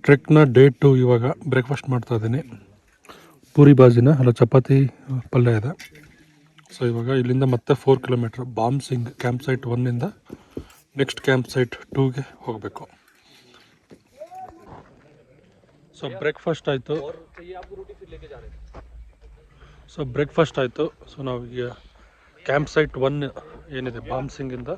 ಟ್ರೆಕ್ನ day 2 ಇವಾಗ breakfast ಮಾಡ್ತಾ ಇದ್ದೀನಿ. ಪೂರಿ ಬಾಜಿನ ಅಲ್ಲ ಚಪಾತಿ ಪಲ್ಯ ಇದೆ. ಸೊ ಇವಾಗ ಇಲ್ಲಿಂದ ಮತ್ತೆ 4 ಕಿಲೋಮೀಟ್ರ್ ಬಾಮ್ಸಿಂಗ್ ಕ್ಯಾಂಪ್ ಸೈಟ್ 1ಇಂದ ನೆಕ್ಸ್ಟ್ ಕ್ಯಾಂಪ್ ಸೈಟ್ 2ಗೆ ಹೋಗಬೇಕು. ಸೊ ಬ್ರೇಕ್ಫಾಸ್ಟ್ ಆಯಿತು. ಸೊ ನಾವೀಗ ಕ್ಯಾಂಪ್ ಸೈಟ್ 1 ಏನಿದೆ ಬಾಮ್ಸಿಂಗಿಂದ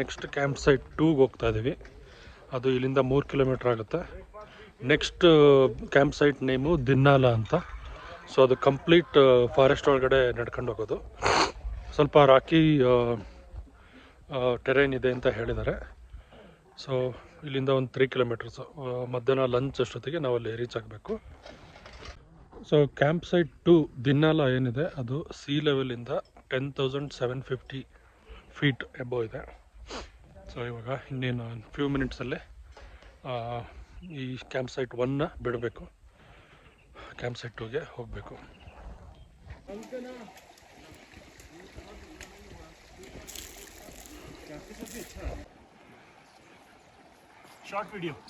ನೆಕ್ಸ್ಟ್ ಕ್ಯಾಂಪ್ ಸೈಟ್ 2ಗೆ ಹೋಗ್ತಾ ಇದ್ದೀವಿ. ಅದು ಇಲ್ಲಿಂದ 3 ಕಿಲೋಮೀಟ್ರ್ ಆಗುತ್ತೆ. Next camp site name Dinnala ಅಂತ. ಸೊ ಅದು ಕಂಪ್ಲೀಟ್ ಫಾರೆಸ್ಟ್ ಒಳಗಡೆ ನಡ್ಕೊಂಡು ಹೋಗೋದು. ಸ್ವಲ್ಪ ರಾಕಿ ಟೆರೈನ್ ಇದೆ ಅಂತ ಹೇಳಿದ್ದಾರೆ. ಸೊ ಇಲ್ಲಿಂದ ಒಂದು 3 ಕಿಲೋಮೀಟರ್ಸು. ಮಧ್ಯಾಹ್ನ ಲಂಚ್ ಅಷ್ಟೊತ್ತಿಗೆ ನಾವಲ್ಲಿ ರೀಚ್ ಆಗಬೇಕು. ಸೊ ಕ್ಯಾಂಪ್ ಸೈಟ್ 2 ದಿನ್ನಾಲ ಏನಿದೆ ಅದು ಸಿ ಲೆವೆಲಿಂದ 10,750 ಫೀಟ್ ಎಬೋ ಇದೆ. ಸೊ ಇವಾಗ ಇನ್ನೇನು ಫ್ಯೂ ಮಿನಿಟ್ಸಲ್ಲೇ ಈ ಕ್ಯಾಂಪ್ ಸೈಟ್ 1ನ ಬಿಡಬೇಕು. ಕ್ಯಾಂಪ್ ಸೈಟ್ 2ಗೆ ಹೋಗಬೇಕು.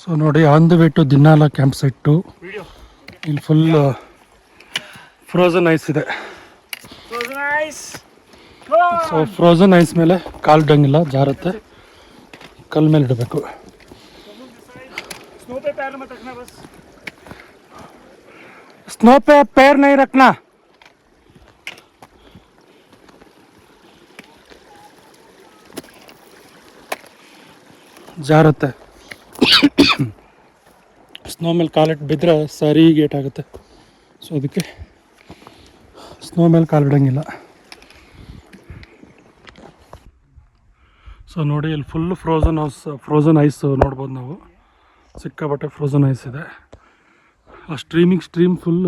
ಸೊ ನೋಡಿ, on the way to Dinnala camp site 2. ಇಲ್ಲಿ ಫುಲ್ ಫ್ರೋಝನ್ ಐಸ್ ಇದೆ. ಸೊ ಫ್ರೋಝನ್ ಐಸ್ ಮೇಲೆ ಕಾಲು ಇಡಂಗಿಲ್ಲ, ಜಾರುತ್ತೆ. ಕಲ್ ಮೇಲೆ ಇಡಬೇಕು. स्नो पे पैर नहीं रखना. ಜಾರುತ್ತೆ. ಸ್ನೋ ಮೇಲೆ ಕಾಲಿಟ್ಟು ಬಿದ್ದರೆ ಸರಿ ಗೇಟ್ ಆಗುತ್ತೆ. ಸೊ ಅದಕ್ಕೆ ಸ್ನೋ ಮೇಲೆ ಕಾಲಿಡಂಗಿಲ್ಲ. ಸೊ ನೋಡಿ, ಇಲ್ಲಿ ಫುಲ್ ಫ್ರೋಝನ್ ಐಸ್ ನೋಡ್ಬೋದು ನಾವು. ಸಿಕ್ಕಾಪಟ್ಟೆ ಫ್ರೋಝನ್ ಐಸ್ ಇದೆ. ಆ ಸ್ಟ್ರೀಮ್ ಫುಲ್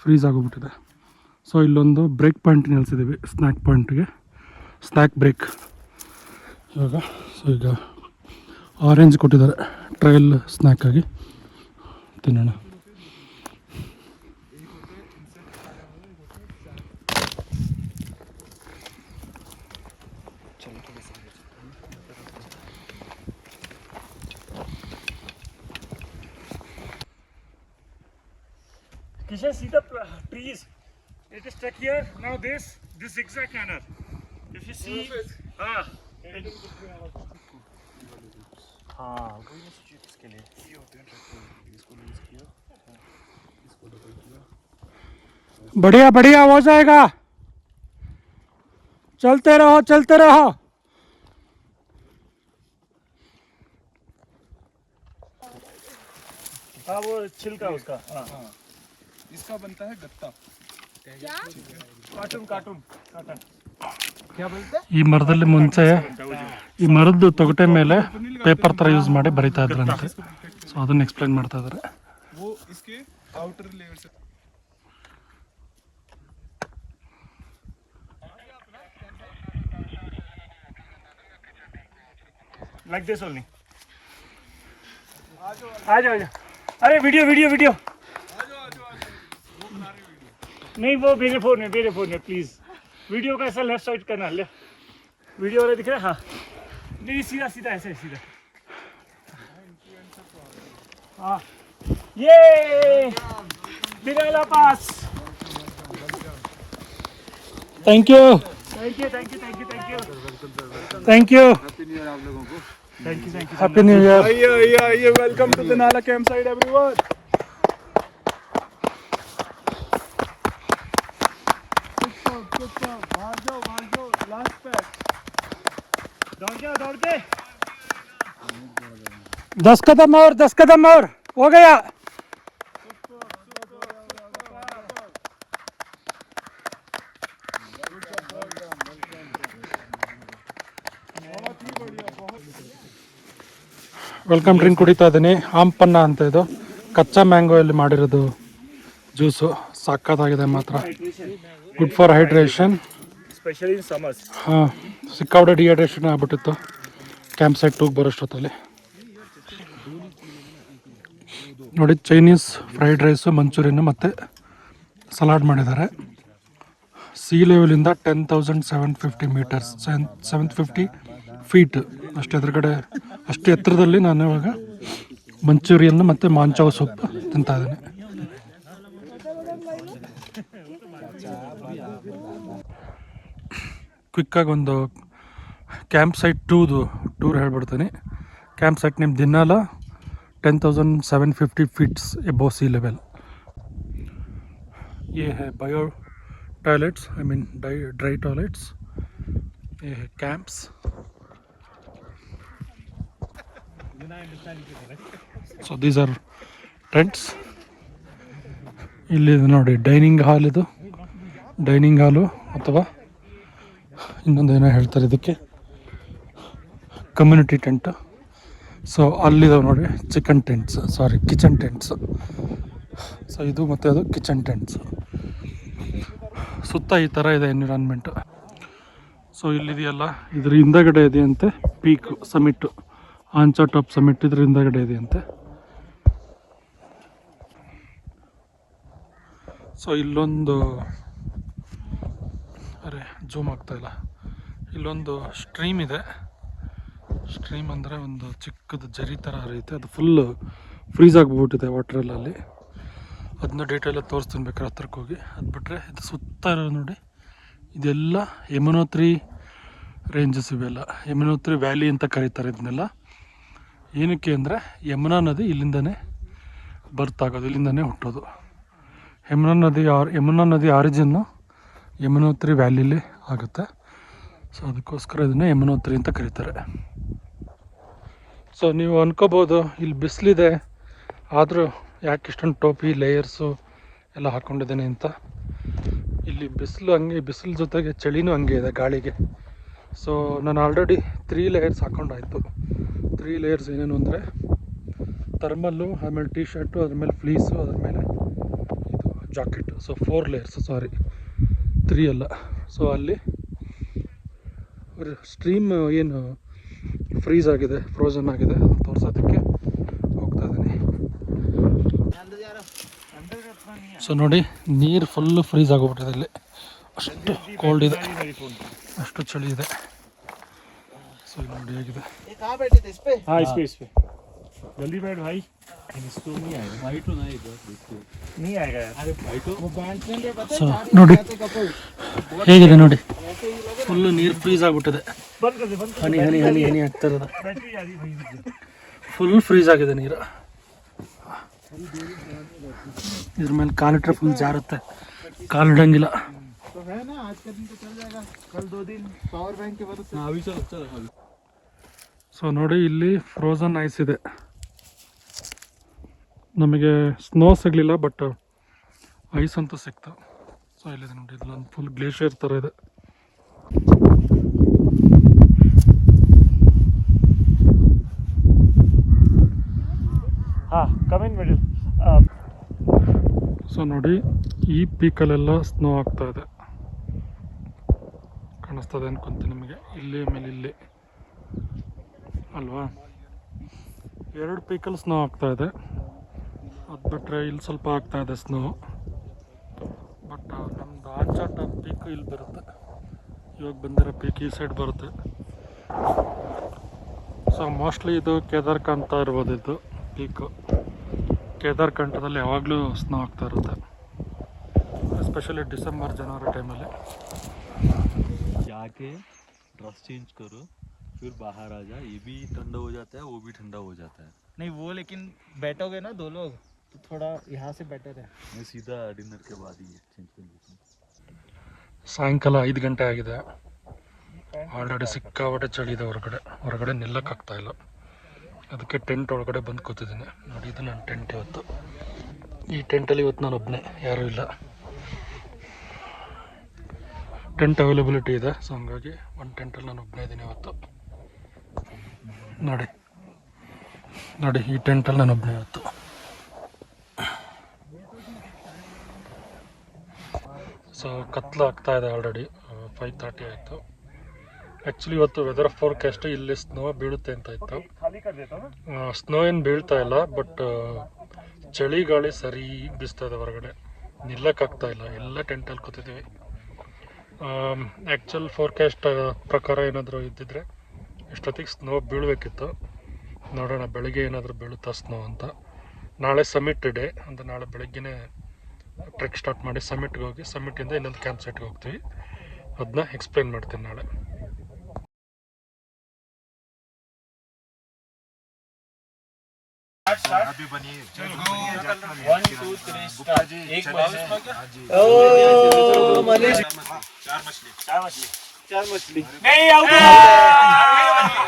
ಫ್ರೀಸ್ ಆಗೋಗ್ಬಿಟ್ಟಿದೆ. ಸೊ ಇಲ್ಲೊಂದು ಬ್ರೇಕ್ ಪಾಯಿಂಟ್ ನಿಲ್ಸಿದ್ದೀವಿ, ಸ್ನ್ಯಾಕ್ ಬ್ರೇಕ್ ಈಗ ಆರೆಂಜ್ ಕೊಟ್ಟಿದ್ದಾರೆ ಟ್ರಯಲ್ ಸ್ನ್ಯಾಕಾಗಿ, ತಿನ್ನೋಣ. Kishan, see the trees. It is stuck here. Now this zigzag manner. If you see, इसके लिए बढ़िया हो जाएगा. चलते रहो. हाँ, वो छिलका उसका. इसका बनता है गत्ता. कार्टून क्या बोलते हैं? ಈ ಮರದಲ್ಲಿ ಮುಂಚೆ ಈ ಮರದ್ದು ತೊಗಟೆ ಮೇಲೆ ಪೇಪರ್ ಥರ ಯೂಸ್ ಮಾಡಿ ಬರಿತಾ ಇದ್ರಂತೆ. ಸೊ ಅದನ್ನು ಎಕ್ಸ್ಪ್ಲೈನ್ ಮಾಡ್ತಾ ಇದ್ದಾರೆ. वो इसके आउटर लेयर से like this only. आ जाओ. अरे वीडियो. नहीं, वो मेरे फोन में प्लीज. वीडियो का ऐसा लेफ्ट साइड करना. ले वीडियो वाला दिख रहा है. हाँ, नहीं, सीधा ऐसे सीधा. हाँ, ये दिनाला पास. Thank you. Happy new year आप लोगों को. Thank you. Happy new year. आइए welcome to Dinala camp site everyone. Last pack. दौड़ के 10 कदम और हो गया. ವೆಲ್ಕಮ್ ಡ್ರಿಂಕ್ ಕುಡಿತಾ ಇದ್ದೀನಿ. ಆಂಪನ್ನ ಅಂತ ಇದು ಕಚ್ಚಾ ಮ್ಯಾಂಗೋಯಲ್ಲಿ ಮಾಡಿರೋದು ಜ್ಯೂಸು. ಸಕ್ಕತ್ತಾಗಿದೆ ಮಾತ್ರ. Good for hydration. Specially in summers. ಹಾಂ, ಸಿಕ್ಕಾಪಟ್ಟೆ ಡಿಹೈಡ್ರೇಷನ್ ಆಗ್ಬಿಟ್ಟಿತ್ತು ಕ್ಯಾಂಪ್ ಸೈಟ್ 2ಗೆ ಬರೋಷ್ಟೊತ್ತಲ್ಲಿ. ನೋಡಿ, ಚೈನೀಸ್ ಫ್ರೈಡ್ ರೈಸು, ಮಂಚೂರಿಯನ್ ಮತ್ತು ಸಲಾಡ್ ಮಾಡಿದ್ದಾರೆ. ಸಿ ಲೆವೆಲಿಂದ 10,750 ಮೀಟರ್ಸ್, 750 ಫೀಟ್ ಅಷ್ಟು ಎದುರುಗಡೆ, ಅಷ್ಟು ಎತ್ತರದಲ್ಲಿ ನಾನು ಇವಾಗ ಮಂಚೂರಿಯನ್ ಮತ್ತು ಮಾಂಚಾವ್ ಸೂಪ್ ತಿಂತಾ ಇದ್ದೀನಿ. ಕ್ವಿಕ್ಕಾಗಿ ಒಂದು ಕ್ಯಾಂಪ್ ಸೈಟ್ ಟೂರ್ ಹೇಳ್ಬಿಡ್ತೀನಿ. ಕ್ಯಾಂಪ್ ಸೈಟ್ ನೇಮ್ ದಿನಾಲ 10,750 फीट्स एबो सी लेवल. ये है bio toilets, I mean dry toilets. ये है camps. So these are tents. ಇಲ್ಲಿ ನೋಡಿ ಡೈನಿಂಗ್ ಹಾಲ್, ಇದು ಡೈನಿಂಗ್ ಹಾಲು ಅಥವಾ ಇನ್ನೊಂದೇನೋ ಹೇಳ್ತಾರೆ ಇದಕ್ಕೆ, ಕಮ್ಯುನಿಟಿ ಟೆಂಟ್. ಸೊ ಅಲ್ಲಿದಾವೆ ನೋಡಿ ಕಿಚನ್ ಟೆಂಟ್ಸ್. ಸೊ ಇದು ಮತ್ತು ಅದು ಕಿಚನ್ ಟೆಂಟ್ಸ್. ಸುತ್ತ ಈ ಥರ ಇದೆ ಎನ್ವಿರಾನ್ಮೆಂಟ್. ಸೊ ಇಲ್ಲಿದೆಯಲ್ಲ, ಇದ್ರ ಹಿಂದಗಡೆ ಇದೆಯಂತೆ ಪೀಕ್ ಸಮಿಟ್ಟು, ಆಂಚಾ ಟಾಪ್ ಸಮಿಟ್ ಇದ್ರ ಹಿಂದಗಡೆ ಇದೆಯಂತೆ. ಸೊ ಇಲ್ಲೊಂದು ಜೂಮ್ ಆಗ್ತಾಯಿಲ್ಲ, ಇಲ್ಲೊಂದು ಸ್ಟ್ರೀಮ್ ಇದೆ. ಸ್ಟ್ರೀಮ್ ಅಂದರೆ ಒಂದು ಚಿಕ್ಕದು ಜರಿ ಥರ ಹರಿಯುತ್ತೆ, ಅದು ಫುಲ್ಲು ಫ್ರೀಸ್ ಆಗಿಬಿಟ್ಟಿದೆ ವಾಟ್ರಲ್ಲಿ. ಅದನ್ನ ಡೀಟೇಲಾಗಿ ತೋರಿಸ್ತೀನಿ ಬೇಕಾದ್ರೆ ಹತ್ರಕ್ಕೆ ಹೋಗಿ. ಅದು ಬಿಟ್ಟರೆ ಇದು ಸುತ್ತ ಇರೋ ನೋಡಿ, ಇದೆಲ್ಲ ಯಮುನೋತ್ರಿ ರೇಂಜಸ್. ಇವೆಲ್ಲ ಯಮುನೋತ್ರಿ ವ್ಯಾಲಿ ಅಂತ ಕರೀತಾರೆ ಇದನ್ನೆಲ್ಲ. ಏನಕ್ಕೆ ಅಂದರೆ ಯಮುನಾ ನದಿ ಇಲ್ಲಿಂದನೇ ಬರ್ತಾಗೋದು, ಇಲ್ಲಿಂದನೇ ಹುಟ್ಟೋದು. ಯಮುನಾ ನದಿ ಆರಿಜಿನ್ನು ಯಮುನೋತ್ರಿ ವ್ಯಾಲಿಲಿ ಆಗುತ್ತೆ. ಸೊ ಅದಕ್ಕೋಸ್ಕರ ಇದನ್ನೇ ಯಮುನೋತ್ರಿ ಅಂತ ಕರೀತಾರೆ. ಸೊ ನೀವು ಅನ್ಕೋಬೋದು ಇಲ್ಲಿ ಬಿಸಿಲಿದೆ ಆದರೂ ಯಾಕೆ ಇಷ್ಟೊಂದು ಟೋಪಿ ಲೇಯರ್ಸು ಎಲ್ಲ ಹಾಕ್ಕೊಂಡಿದ್ದೇನೆ ಅಂತ. ಇಲ್ಲಿ ಬಿಸಿಲು ಹಂಗೆ, ಬಿಸಿಲು ಜೊತೆಗೆ ಚಳಿನೂ ಹಂಗೆ ಇದೆ ಗಾಳಿಗೆ. ಸೊ ನಾನು ಆಲ್ರೆಡಿ 3 ಲೇಯರ್ಸ್ ಹಾಕ್ಕೊಂಡಾಯಿತು. 3 ಲೇಯರ್ಸ್ ಏನೇನು ಅಂದರೆ ಥರ್ಮಲ್ಲು, ಆಮೇಲೆ ಟೀ ಶರ್ಟು, ಅದ್ರ ಮೇಲೆ ಫ್ಲೀಸು, ಅದ್ರ ಮೇಲೆ ಇದು ಜಾಕೆಟು. ಸೊ 4 ಲೇಯರ್ಸ್, 3 ಅಲ್ಲ. ಸೊ ಅಲ್ಲಿ ಸ್ಟ್ರೀಮ್ ಏನು ಫ್ರೀಸ್ ಆಗಿದೆ, ಫ್ರೋಝನ್ ಆಗಿದೆ, ಅದನ್ನು ತೋರಿಸೋದಕ್ಕೆ ಹೋಗ್ತಾ ಇದ್ದೀನಿ. ಸೊ ನೋಡಿ, ನೀರು ಫುಲ್ಲು ಫ್ರೀಸ್ ಆಗೋಗ್ಬಿಟ್ಟಿದೆ ಇಲ್ಲಿ, ಅಷ್ಟು ಕೋಲ್ಡ್ ಇದೆ, ಅಷ್ಟು ಚಳಿ ಇದೆ. ಸೊ ಇಲ್ಲಿ ನೋಡಿ ಹೇಗಿದೆ. हाँ इस पे जल्दी बैठ भाई. इसको नहीं आएगा यार. ಸೊ ನೋಡಿ ಹೇಗಿದೆ ನೋಡಿ, ಫುಲ್ಲು ನೀರು ಫ್ರೀಸ್ ಆಗಿಬಿಟ್ಟಿದೆ. बंद कर दे, बंद कर ಹನಿ ಆಗ್ತಾ ಇರೋದು, बैटरी आ रही भाई. ಫುಲ್ ಫ್ರೀಸ್ ಆಗಿದೆ ನೀರು. ಇದ್ರ ಮೇಲೆ ಕಾಲಿಟ್ರೆ ಫುಲ್ ಜಾರುತ್ತೆ, ಕಾಲಿಡಂಗಿಲ್ಲ. तो है ना, आज का दिन तो चल जाएगा, कल 2 दिन पावर बैंक के बाद अभी चल. ಸೊ ನೋಡಿ ಇಲ್ಲಿ ಫ್ರೋಝನ್ ಐಸ್ ಇದೆ. ನಮಗೆ ಸ್ನೋ ಸಿಗಲಿಲ್ಲ, ಬಟ್ ಐಸ್ ಅಂತೂ ಸಿಕ್ತು. ಸೊ ಇಲ್ಲಿದೆ ನೋಡಿ, ಇಲ್ಲೊಂದು ಫುಲ್ ಗ್ಲೇಷಿಯರ್ ಥರ ಇದೆ. हाँ कम इन मिडिल. ಸೊ ನೋಡಿ ಈ ಪೀಕಲ್ಲೆಲ್ಲ ಸ್ನೋ ಆಗ್ತಾ ಇದೆ, ಕಾಣಿಸ್ತದೆ ಅನ್ಕೊಂತೀನಿ ನಿಮಗೆ. ಇಲ್ಲಿ ಆಮೇಲೆ ಇಲ್ಲಿ ಅಲ್ವಾ, 2 ಪೀಕಲ್ಲಿ ಸ್ನೋ ಆಗ್ತಾ ಇದೆ. ಅದು ಬಿಟ್ಟರೆ ಇಲ್ಲಿ ಸ್ವಲ್ಪ ಆಗ್ತಾ ಇದೆ ಸ್ನೋ. ಬಟ್ ನಮ್ಮದು ಆಂಚಾ ಟಾಪ್ ಪೀಕ್ ಇಲ್ಲಿ ಬರುತ್ತೆ, ಇವಾಗ ಬಂದಿರೋ ಪೀಕ್ ಈ ಸೈಡ್ ಬರುತ್ತೆ. ಸೊ ಮೋಸ್ಟ್ಲಿ ಇದು ಕೇದಾರ್ಕಾಂತ ಇರ್ಬೋದು, ಇದು ಪೀಕು. ಕೇದಾರ್ಕಾಂಠದಲ್ಲಿ ಯಾವಾಗಲೂ ಸ್ನೋ ಆಗ್ತಾ ಇರುತ್ತೆ, ಎಸ್ಪೆಷಲಿ ಡಿಸೆಂಬರ್ ಜನವರಿ ಟೈಮಲ್ಲಿ. जाके ड्रेस चेंज करो, फिर बाहर आ जा. ये भी ठंडा हो जाता है, वो भी ठंडा हो जाता है. नहीं वो, लेकिन बैठोगे ना 2 लोग तो थोड़ा यहाँ से बेटर है. मैं सीधा डिनर के बाद ही चेंज कर लेता हूँ. ಸಾಯಂಕಾಲ 5 ಗಂಟೆ ಆಗಿದೆ. ಆಲ್ರೆಡಿ ಸಿಕ್ಕಾಪಟ್ಟೆ ಚಳಿ ಇದೆ ಹೊರಗಡೆ ನಿಲ್ಲಕ್ಕಾಗ್ತಾ ಇಲ್ಲ. ಅದಕ್ಕೆ ಟೆಂಟ್ ಒಳಗಡೆ ಬಂದು ಕೂತಿದ್ದೀನಿ ನೋಡಿ. ಇದು ನನ್ನ ಟೆಂಟ್ ಇವತ್ತು. ಈ ಟೆಂಟಲ್ಲಿ ಇವತ್ತು ನಾನು ಒಬ್ಬನೇ, ಯಾರೂ ಇಲ್ಲ. ಟೆಂಟ್ ಅವೈಲಬಿಲಿಟಿ ಇದೆ, ಸೊ ಹಂಗಾಗಿ ಒಂದು ಟೆಂಟಲ್ಲಿ ನಾನು ಒಬ್ಬನೇ ಇದ್ದೀನಿ ಇವತ್ತು. ನೋಡಿ ಈ ಟೆಂಟಲ್ಲಿ ನಾನು ಒಬ್ಬನೇ ಇವತ್ತು. ಸೊ ಕತ್ಲು ಆಗ್ತಾ ಇದೆ, ಆಲ್ರೆಡಿ 5:30 ಆಯಿತು. ಆ್ಯಕ್ಚುಲಿ ಇವತ್ತು ವೆದರ್ ಫೋರ್ಕಾಸ್ಟ್ ಇಲ್ಲಿ ಸ್ನೋ ಬೀಳುತ್ತೆ ಅಂತ ಇತ್ತು. खाली कर देता हूँ ना. ಸ್ನೋ ಏನು ಬೀಳ್ತಾ ಇಲ್ಲ, ಬಟ್ ಚಳಿ ಗಾಳಿ ಸರಿ ಬೀಸ್ತಾ ಇದೆ ಹೊರಗಡೆ, ನಿಲ್ಲಕ್ಕಾಗ್ತಾ ಇಲ್ಲ. ಎಲ್ಲ ಟೆಂಟಲ್ಲಿ ಕೂತಿದ್ದೀವಿ. ಆ್ಯಕ್ಚುಲ್ ಫೋರ್ಕಾಸ್ಟ್ ಪ್ರಕಾರ ಏನಾದರೂ ಇದ್ದಿದ್ರೆ ಎಷ್ಟೊತ್ತಿಗೆ ಸ್ನೋ ಬೀಳಬೇಕಿತ್ತು, ನೋಡೋಣ ಬೆಳಗ್ಗೆ ಏನಾದರೂ ಬೀಳುತ್ತೋ ಅಂತ. ನಾಳೆ ಸಮಿಟ್ ಡೇ ಅಂತ, ನಾಳೆ ಬೆಳಗ್ಗೆನೇ ಟ್ರೆಕ್ ಸ್ಟಾರ್ಟ್ ಮಾಡಿ ಸಮಿಟ್ಗೆ ಹೋಗಿ ಸಮಿಟಿಂದ ಇನ್ನೊಂದು ಕ್ಯಾಂಪ್ ಸೈಟ್ಗೆ ಹೋಗ್ತೀವಿ. ಅದನ್ನ ಎಕ್ಸ್ಪ್ಲೇನ್ ಮಾಡ್ತೀನಿ ನಾಳೆ. अभी बनिए 1 2 3 स्टार्ट एक चार मछली नहीं आउट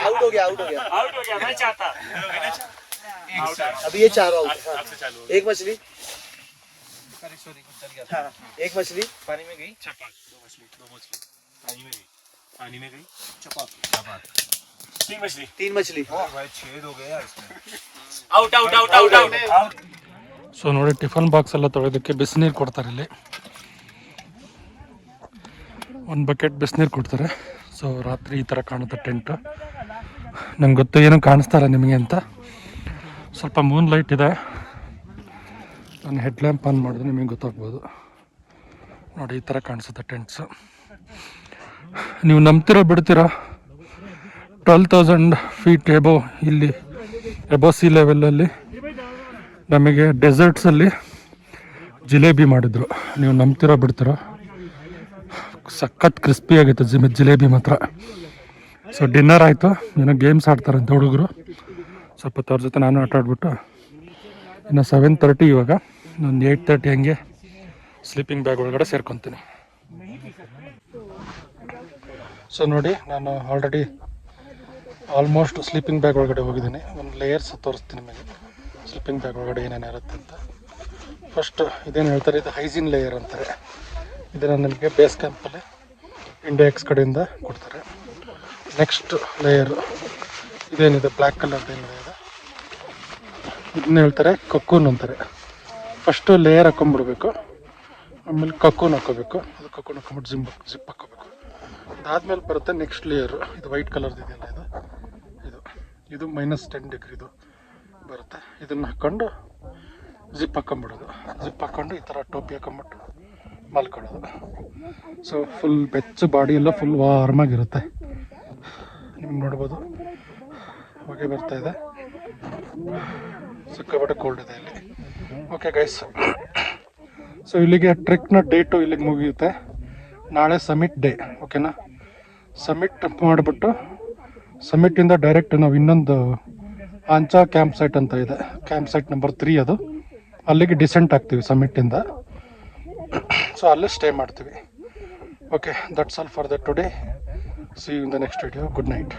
आउट हो गया आउट हो गया मैं चाहता अभी ये चार आउट एक मछली हाँ, एक मछली पानी में गई पानी में गई तीन मछली भाई छेद हो गया इसमें. Out out out out out so ನೋಡಿ, ಟಿಫನ್ ಬಾಕ್ಸ್ ಎಲ್ಲ ತೊಳೆಯೋದಕ್ಕೆ ಬಿಸಿನೀರು ಕೊಡ್ತಾರೆ ಇಲ್ಲಿ. 1 ಬಕೆಟ್ ಬಿಸಿನೀರು ಕೊಡ್ತಾರೆ. ಸೊ ರಾತ್ರಿ ಈ ಥರ ಕಾಣುತ್ತೆ ಟೆಂಟು. ನಂಗೆ ಗೊತ್ತು ಏನೂ ಕಾಣಿಸ್ತಾರ ನಿಮಗೆ ಅಂತ. ಸ್ವಲ್ಪ ಮೂನ್ ಲೈಟ್ ಇದೆ. ನಾನು ಹೆಡ್ ಲ್ಯಾಂಪ್ ಆನ್ ಮಾಡಿದ್ರೆ ನಿಮಗೆ ಗೊತ್ತಾಗ್ಬೋದು. ನೋಡಿ, ಈ ಥರ ಕಾಣಿಸುತ್ತೆ ಟೆಂಟ್ಸು. ನೀವು ನಂಬ್ತಿರೋ ಬಿಡ್ತೀರಾ, 12,000 ಫೀಟ್ ಎಬೋ, ಇಲ್ಲಿ ಎಬೋ ಸಿ ಲೆವೆಲಲ್ಲಿ ನಮಗೆ ಡೆಸರ್ಟ್ಸಲ್ಲಿ ಜಿಲೇಬಿ ಮಾಡಿದ್ರು. ನೀವು ನಂಬ್ತಿರೋ ಬಿಡ್ತಿರೋ, ಸಖತ್ ಕ್ರಿಸ್ಪಿ ಆಗುತ್ತೆ ಜಿಲೇಬಿ ಮಾತ್ರ. ಸೊ ಡಿನ್ನರ್ ಆಯಿತು. ಏನೋ ಗೇಮ್ಸ್ ಆಡ್ತಾರಂತೆ ಹುಡುಗರು. ಸ್ವಲ್ಪ ಅವ್ರ ಜೊತೆ ನಾನು ಆಟ ಆಡ್ಬಿಟ್ಟು ಇನ್ನು 7:30 ಇವಾಗ. ಒಂದು 8:30 ಹಂಗೆ ಸ್ಲೀಪಿಂಗ್ ಬ್ಯಾಗ್ ಒಳಗಡೆ ಸೇರ್ಕೊತೀನಿ. ಸೊ ನೋಡಿ, ನಾನು ಆಲ್ಮೋಸ್ಟ್ ಸ್ಲೀಪಿಂಗ್ ಬ್ಯಾಗ್ ಒಳಗಡೆ ಹೋಗಿದ್ದೀನಿ. ಒಂದು ಲೇಯರ್ಸ್ ತೋರಿಸ್ತೀನಿ ನಿಮಗೆ, ಸ್ಲೀಪಿಂಗ್ ಬ್ಯಾಗ್ ಒಳಗಡೆ ಏನೇನು ಇರುತ್ತೆ ಅಂತ. ಫಸ್ಟ್ ಇದೇನು ಹೇಳ್ತಾರೆ, ಇದು ಹೈಜೀನ್ ಲೇಯರ್ ಅಂತಾರೆ. ಇದನ್ನು ನಿಮಗೆ ಬೇಸ್ ಕ್ಯಾಂಪಲ್ಲಿ ಇಂಡಿಯಾಕ್ಸ್ ಕಡೆಯಿಂದ ಕೊಡ್ತಾರೆ. ನೆಕ್ಸ್ಟ್ ಲೇಯರು ಇದೇನಿದೆ ಬ್ಲ್ಯಾಕ್ ಕಲರ್ದು ಏನಿದೆ ಇದು, ಇದನ್ನ ಹೇಳ್ತಾರೆ ಕಕ್ಕೂನ್ ಅಂತಾರೆ. ಫಸ್ಟು ಲೇಯರ್ ಹಾಕೊಂಡ್ಬಿಡ್ಬೇಕು, ಆಮೇಲೆ ಕಕ್ಕೂನ್ ಹಾಕೋಬೇಕು. ಅದು ಕಕ್ಕೂನ್ ಹಾಕೊಂಬಿಟ್ಟು ಜಿಪ್ ಹಾಕೋಬೇಕು. ಅದಾದಮೇಲೆ ಬರುತ್ತೆ ನೆಕ್ಸ್ಟ್ ಲೇಯರು. ಇದು ವೈಟ್ ಕಲರ್ದು ಇದೆಯಲ್ಲ, ಇದು -10 ಡಿಗ್ರಿದು ಬರುತ್ತೆ. ಇದನ್ನು ಹಾಕ್ಕೊಂಡು ಜಿಪ್ ಹಾಕ್ಕೊಂಬಿಡೋದು. ಜಿಪ್ ಹಾಕ್ಕೊಂಡು ಈ ಥರ ಟೋಪಿ ಹಾಕೊಂಬಿಟ್ಟು ಮಲ್ಕೊಳ್ಳೋದು. ಸೊ ಫುಲ್ ಬೆಚ್ಚ ಬಾಡಿ ಎಲ್ಲ ಫುಲ್ ವಾರ್ಮಾಗಿರುತ್ತೆ. ನಿಮ್ಗೆ ನೋಡ್ಬೋದು, ಹೊಗೆ ಬರ್ತಾ ಇದೆ, ಸಿಕ್ಕಾಪಟ್ಟೆ ಕೋಲ್ಡ್ ಇದೆ ಇಲ್ಲಿ. ಓಕೆ ಗೈಸ್, ಸೊ ಇಲ್ಲಿಗೆ ಟ್ರೆಕ್ನ ಡೇಟು ಇಲ್ಲಿಗೆ ಮುಗಿಯುತ್ತೆ. ನಾಳೆ ಸಮಿಟ್ ಡೇ, ಓಕೆನಾ? ಸಮಿಟ್ ಮಾಡಿಬಿಟ್ಟು ಸಮಿಟ್ಟಿಂದ ಡೈರೆಕ್ಟ್ ನಾವು ಇನ್ನೊಂದು ಆಂಚಾ ಕ್ಯಾಂಪ್ ಸೈಟ್ ಅಂತ ಇದೆ, ಕ್ಯಾಂಪ್ ಸೈಟ್ ನಂಬರ್ 3 ಅದು. ಅಲ್ಲಿಗೆ ಡಿಸೆಂಟ್ ಆಗ್ತೀವಿ ಸಮಿಟ್ಟಿಂದ. ಸೊ ಅಲ್ಲೇ ಸ್ಟೇ ಮಾಡ್ತೀವಿ. Okay, that's all for the today. See you in the next video. Good night.